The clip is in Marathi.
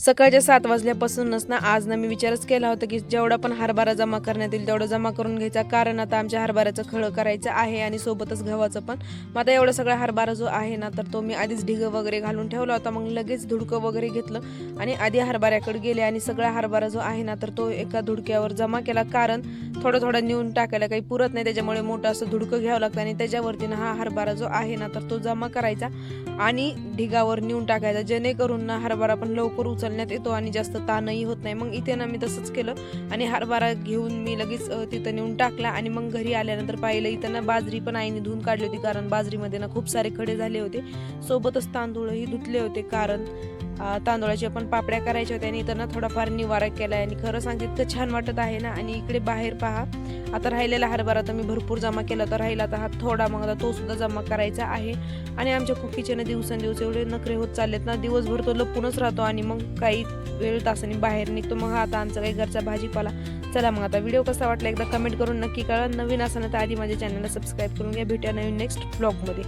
सकाळच्या 7 वाजल्यापासूनच ना आज ना मी विचारच केला होता की जेवढा पण हरभरा जमा करण्यात येईल तेवढं जमा करून घ्यायचा, कारण आता आमच्या हरभऱ्याचं खळं करायचं आहे आणि सोबतच गव्हाचं पण. मग आता एवढा सगळा हरभरा जो आहे ना तर तो मी आधीच ढिगं वगैरे घालून ठेवला होता. मग लगेच धुडकं वगैरे घेतलं आणि आधी हरभऱ्याकडे गेले आणि सगळा हरभरा जो आहे ना तर तो एका धुडक्यावर जमा केला, कारण थोडं थोडं नेऊन टाकायला काही पुरत नाही, त्याच्यामुळे मोठं असं धुडकं घ्यावं लागतं आणि त्याच्यावरती ना हा हरभरा जो आहे ना तर तो जमा करायचा आणि ढिगावर नेऊन टाकायचा, जेणेकरून ना हरभरा पण लवकर उचलण्यात येतो आणि जास्त ताणही होत नाही. मग इथे ना मी तसंच केलं आणि हरभरा घेऊन मी लगेच तिथं नेऊन टाकला आणि मग घरी आल्यानंतर पाहिलं इथं ना बाजरी पण आईने धुवून काढली होती, कारण बाजरीमध्ये ना खूप सारे खडे झाले होते. सोबतच तांदूळही धुतले होते, कारण तांदूळाच्या पण पापड्या करायच्या होत्या आणि इथं ना थोडाफार निवारा केला आणि खरं सांगते इतकं छान वाटत आहे ना. आणि इकडे बाहेर पहा, आता राहिलेला हरभरा तर मी भरपूर जमा केला, तर राहिला आता हा थोडा, मग आता तो सुद्धा जमा करायचा आहे. आणि आमच्या कुकीचे ना दिवसेंदिवस एवढे नखरे होत चाललेत ना, दिवसभर तो लपूनच राहतो आणि मग काही वेळ तासाने बाहेर निघतो. मग आता आमचा काही घरचा भाजीपाला. चला मग आता व्हिडिओ कसा वाटला एकदा कमेंट करून नक्की कळवा. नवीन असाल तर आधी माझ्या चॅनलला सबस्क्राईब करून घ्या. भेटूया नवीन नेक्स्ट ब्लॉगमध्ये.